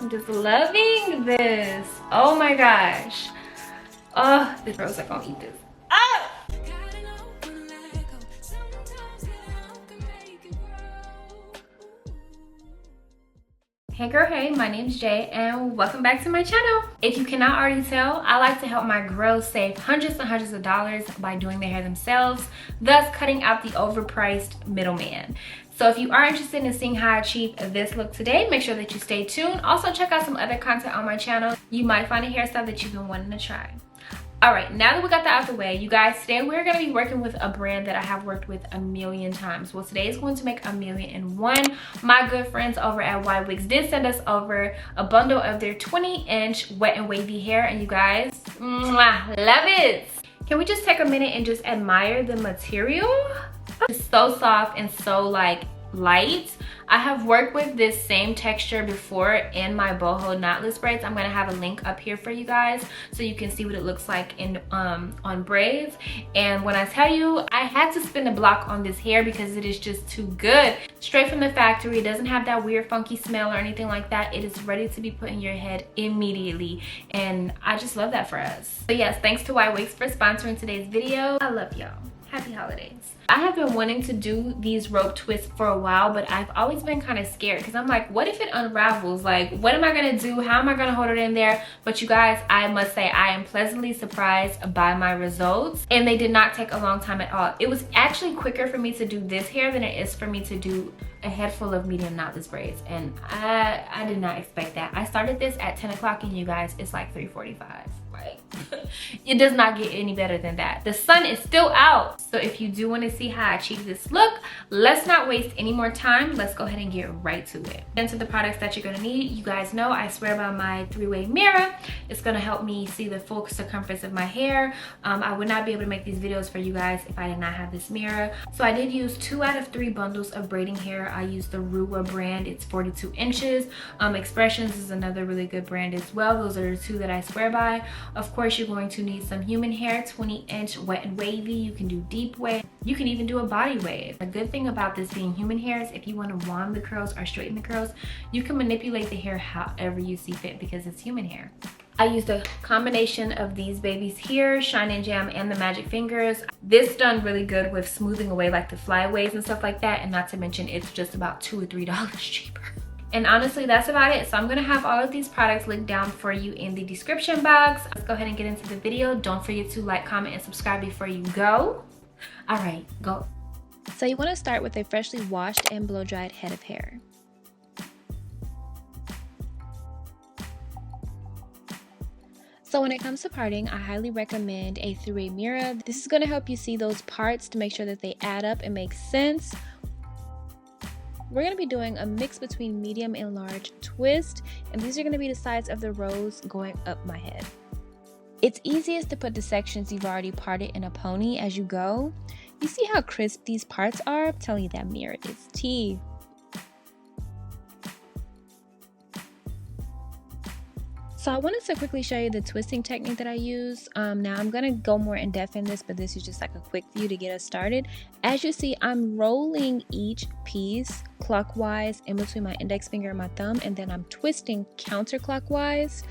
I'm just loving this. Oh my gosh. Oh, the girls are gonna eat this. Ah! Hey girl, hey, my name's Jay and welcome back to my channel. If you cannot already tell, I like to help my girls save hundreds and hundreds of dollars by doing their hair themselves, thus cutting out the overpriced middleman. So if you are interested in seeing how I achieve this look today, make sure that you stay tuned. Also check out some other content on my channel. You might find a hairstyle that you've been wanting to try. All right, now that we got that out the way, you guys, today we're going to be working with a brand that I have worked with a million times. Well, today is going to make 1,000,001. My good friends over at Ywigs did send us over a bundle of their 20-inch wet and wavy hair, and you guys, mwah, love it. Can we just take a minute and just admire the material? It's so soft and so like light. I have worked with this same texture before in my boho knotless braids. I'm gonna have a link up here for you guys so you can see what it looks like in on braids. And when I tell you, I had to spin the block on this hair because it is just too good. Straight from the factory. It doesn't have that weird funky smell or anything like that. It is ready to be put in your head immediately, and I just love that for us. So yes, thanks to Ywigs for sponsoring today's video. I love y'all. Happy holidays. I have been wanting to do these rope twists for a while, but I've always been kind of scared because I'm like, what if it unravels? Like, what am I gonna do? How am I gonna hold it in there? But you guys, I must say I am pleasantly surprised by my results, and they did not take a long time at all. It was actually quicker for me to do this hair than it is for me to do a head full of medium knotless braids, and I did not expect that. I started this at 10 o'clock and you guys, it's like 3:45. Right? It does not get any better than that. The sun is still out. So if you do want to see how I achieve this look, let's not waste any more time. Let's go ahead and get right to it. Into the products that you're going to need. You guys know I swear by my 3-way mirror. It's going to help me see the full circumference of my hair. I would not be able to make these videos for you guys if I did not have this mirror. So I did use 2 out of 3 bundles of braiding hair. I used the Rua brand. It's 42 inches. Expressions is another really good brand as well. Those are the 2 that I swear by. Of course, you're going to need some human hair, 20-inch wet and wavy. You can do deep wave. You can even do a body wave. The good thing about this being human hair is if you want to wand the curls or straighten the curls, you can manipulate the hair however you see fit because it's human hair. I used a combination of these babies here, Shine and Jam and the Magic Fingers. This done really good with smoothing away like the flyaways and stuff like that, and not to mention it's just about $2 or $3 cheaper. And honestly, that's about it. So I'm gonna have all of these products linked down for you in the description box. Let's go ahead and get into the video. Don't forget to like, comment, and subscribe before you go. All right, go. So you want to start with a freshly washed and blow dried head of hair. So when it comes to parting, I highly recommend a 3-way mirror. This is going to help you see those parts to make sure that they add up and make sense. We're going to be doing a mix between medium and large twist, and these are going to be the sides of the rows going up my head. It's easiest to put the sections you've already parted in a pony as you go. You see how crisp these parts are? I'm telling you, that mirror is tea. So I wanted to quickly show you the twisting technique that I use. Now I'm going to go more in depth in this, but this is just like a quick view to get us started. As you see, I'm rolling each piece clockwise in between my index finger and my thumb, and then I'm twisting counterclockwise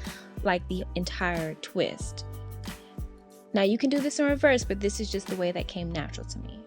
like the entire twist. Now you can do this in reverse, but this is just the way that came natural to me.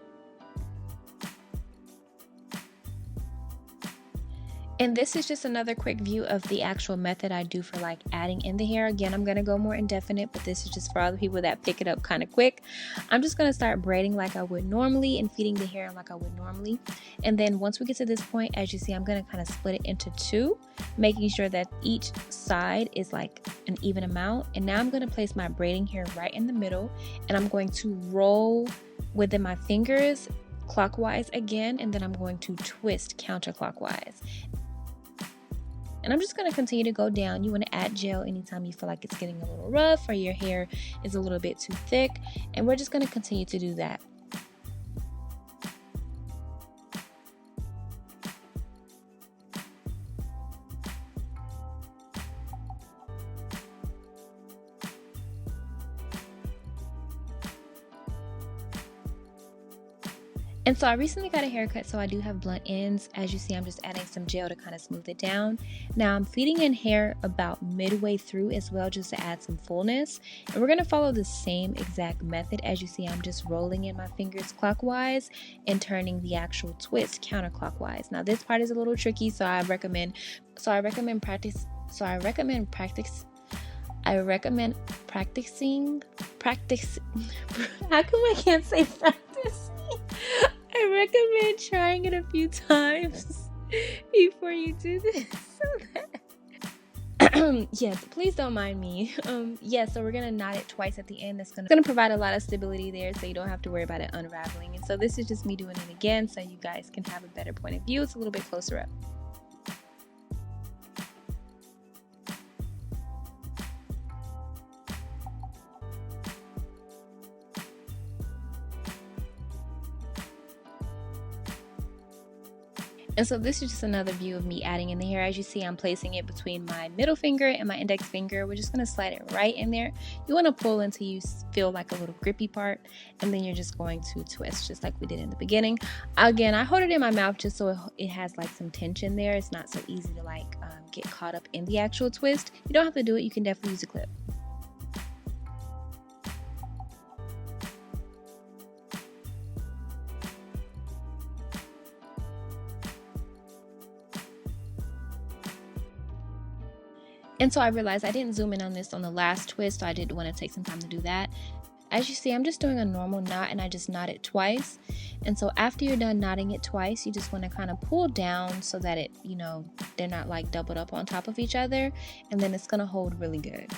And this is just another quick view of the actual method I do for like adding in the hair. Again, I'm going to go more in depth in it, but this is just for all the people that pick it up kind of quick. I'm just going to start braiding like I would normally and feeding the hair in like I would normally. And then once we get to this point, as you see, I'm going to kind of split it into 2, making sure that each side is like an even amount. And now I'm going to place my braiding hair right in the middle, and I'm going to roll within my fingers clockwise again, and then I'm going to twist counterclockwise. And I'm just going to continue to go down. You want to add gel anytime you feel like it's getting a little rough or your hair is a little bit too thick. And we're just going to continue to do that. And so I recently got a haircut, so I do have blunt ends. As you see, I'm just adding some gel to kind of smooth it down. Now I'm feeding in hair about midway through as well, just to add some fullness. And we're going to follow the same exact method. As you see, I'm just rolling in my fingers clockwise and turning the actual twist counterclockwise. Now this part is a little tricky, so I recommend practicing. How come I can't say practice? I recommend trying it a few times before you do this. Yes, please don't mind me. Yeah, so we're gonna knot it twice at the end. That's gonna provide a lot of stability there, so you don't have to worry about it unraveling. And so this is just me doing it again, so you guys can have a better point of view. It's a little bit closer up. And so this is just another view of me adding in the hair. As you see, I'm placing it between my middle finger and my index finger. We're just going to slide it right in there. You want to pull until you feel like a little grippy part, and then you're just going to twist just like we did in the beginning. Again, I hold it in my mouth just so it has like some tension there. It's not so easy to like get caught up in the actual twist. You don't have to do it. You can definitely use a clip. And so I realized I didn't zoom in on this on the last twist, so I did want to take some time to do that. As you see, I'm just doing a normal knot, and I just knot it twice. And so after you're done knotting it twice, you just want to kind of pull down so that it, you know, they're not like doubled up on top of each other, and then it's going to hold really good.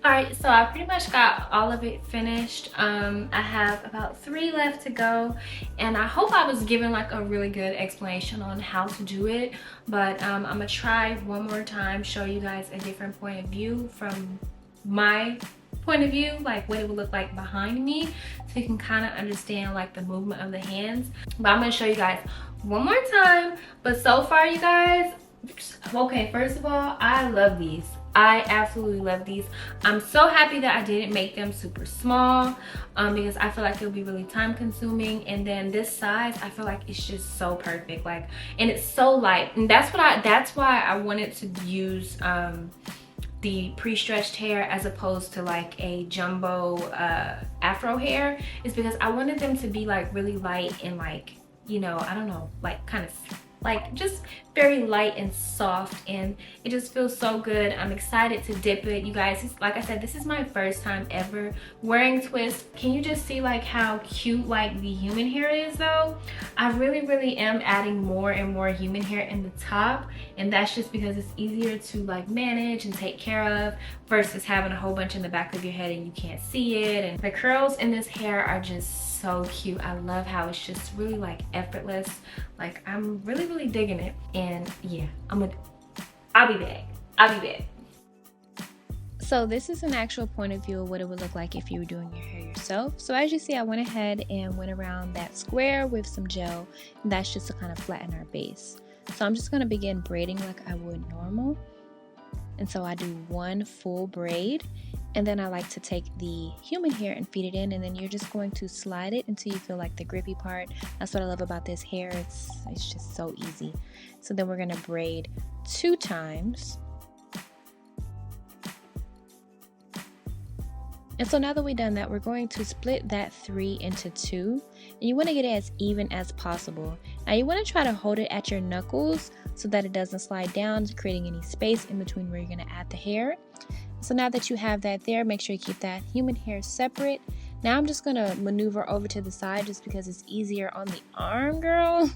Alright, so I pretty much got all of it finished. I have about 3 left to go, and I hope I was giving like a really good explanation on how to do it, but I'm gonna try one more time, show you guys a different point of view from my point of view, like what it would look like behind me, so you can kind of understand like the movement of the hands. But I'm gonna show you guys one more time. But so far, you guys, okay, first of all, I love these. I absolutely love these. I'm so happy that I didn't make them super small because I feel like it'll be really time consuming. And then this size, I feel like it's just so perfect. Like, and it's so light. And that's why I wanted to use the pre-stretched hair as opposed to like a jumbo afro hair, is because I wanted them to be like really light and like, you know, I don't know, like kind of like just very light and soft, and it just feels so good. I'm excited to dip it, you guys. Like I said, this is my first time ever wearing twists. Can you just see like how cute like the human hair is though? I really am adding more and more human hair in the top, and that's just because it's easier to like manage and take care of versus having a whole bunch in the back of your head and you can't see it. And the curls in this hair are just so cute. I love how it's just really like effortless. Like, I'm really digging it. And yeah, I'll be back. So this is an actual point of view of what it would look like if you were doing your hair yourself. So as you see, I went ahead and went around that square with some gel, and that's just to kind of flatten our base. So I'm just going to begin braiding like I would normal. And so I do one full braid, and then I like to take the human hair and feed it in, and then you're just going to slide it until you feel like the grippy part. That's what I love about this hair. It's just so easy. So then we're going to braid 2 times. And so now that we've done that, we're going to split that 3 into 2. And you want to get it as even as possible. Now you want to try to hold it at your knuckles so that it doesn't slide down, creating any space in between where you're going to add the hair. So now that you have that there, make sure you keep that human hair separate. Now I'm just going to maneuver over to the side just because it's easier on the arm, girl.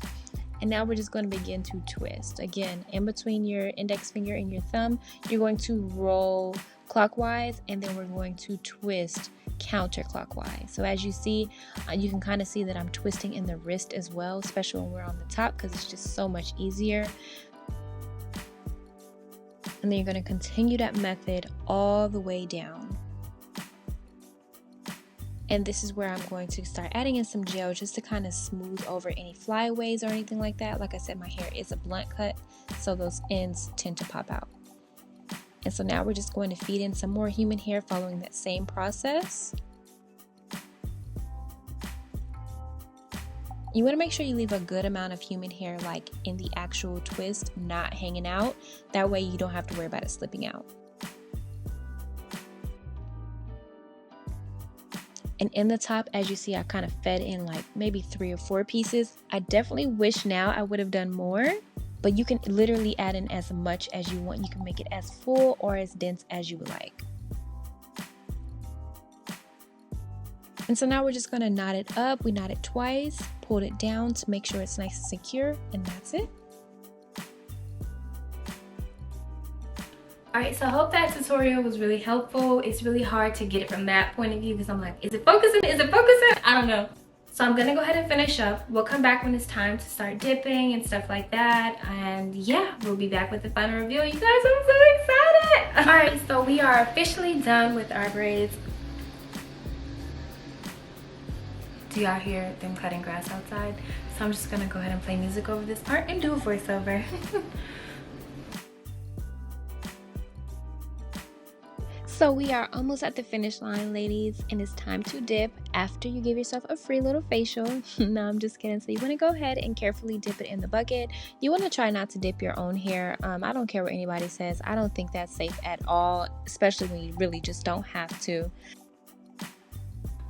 And now we're just going to begin to twist. Again, in between your index finger and your thumb, you're going to roll clockwise, and then we're going to twist counterclockwise. So as you see, you can kind of see that I'm twisting in the wrist as well, especially when we're on the top, because it's just so much easier. And then you're going to continue that method all the way down. And this is where I'm going to start adding in some gel just to kind of smooth over any flyaways or anything like that. Like I said, my hair is a blunt cut, so those ends tend to pop out. And so now we're just going to feed in some more human hair following that same process. You want to make sure you leave a good amount of human hair like in the actual twist, not hanging out. That way you don't have to worry about it slipping out. And in the top, as you see, I kind of fed in like maybe 3 or 4 pieces. I definitely wish now I would have done more, but you can literally add in as much as you want. You can make it as full or as dense as you would like. And so now we're just going to knot it up. We knot it twice, pulled it down to make sure it's nice and secure, and that's it. Alright, so I hope that tutorial was really helpful. It's really hard to get it from that point of view because I'm like, is it focusing? Is it focusing? I don't know. So I'm gonna go ahead and finish up. We'll come back when it's time to start dipping and stuff like that. And yeah, we'll be back with the final review. You guys, I'm so excited. Alright, so we are officially done with our braids. Do y'all hear them cutting grass outside? So I'm just gonna go ahead and play music over this part and do a voiceover. So we are almost at the finish line, ladies, and it's time to dip after you give yourself a free little facial. No, I'm just kidding. So you want to go ahead and carefully dip it in the bucket. You want to try not to dip your own hair. I don't care what anybody says. I don't think that's safe at all, especially when you really just don't have to.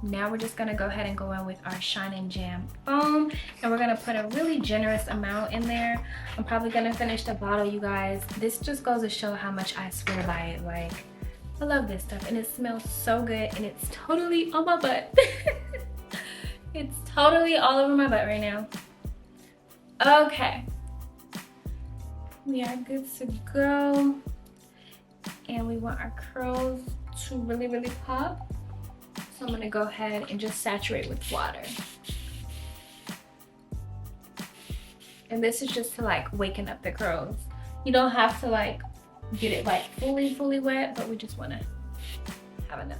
Now we're just gonna go ahead and go in with our Shine and Jam foam, and we're gonna put a really generous amount in there. I'm probably gonna finish the bottle, you guys. This just goes to show how much I swear by it. Like, I love this stuff, and it smells so good, and it's totally on my butt. It's totally all over my butt right now. Okay, we are good to go, and we want our curls to really, really pop. So I'm gonna go ahead and just saturate with water. And this is just to like waken up the curls. You don't have to like get it like fully wet, but we just want to have enough.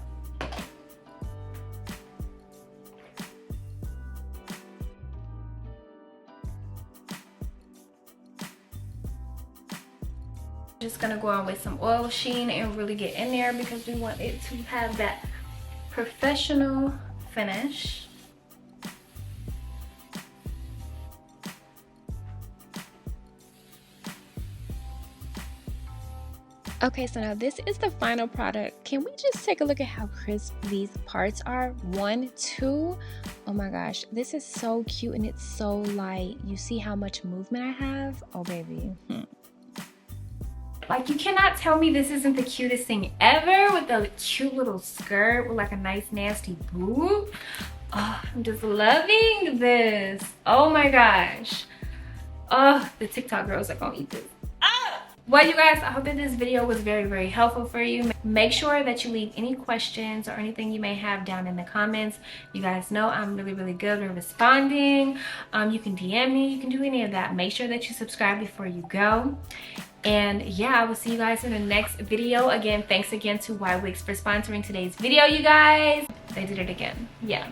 Just gonna go on with some oil sheen and really get in there because we want it to have that professional finish. Okay, so now this is the final product. Can we just take a look at how crisp these parts are? 1, 2. Oh my gosh, this is so cute and it's so light. You see how much movement I have? Oh baby. Like, you cannot tell me this isn't the cutest thing ever with the cute little skirt with like a nice nasty boob. Oh, I'm just loving this. Oh my gosh. Oh, the TikTok girls are gonna eat this. Well, you guys, I hope that this video was very helpful for you. Make sure that you leave any questions or anything you may have down in the comments. You guys know I'm really good at responding. You can DM me, you can do any of that. Make sure that you subscribe before you go. And yeah, I will see you guys in the next video. Again, thanks again to Ywigs for sponsoring today's video, you guys. They did it again. Yeah.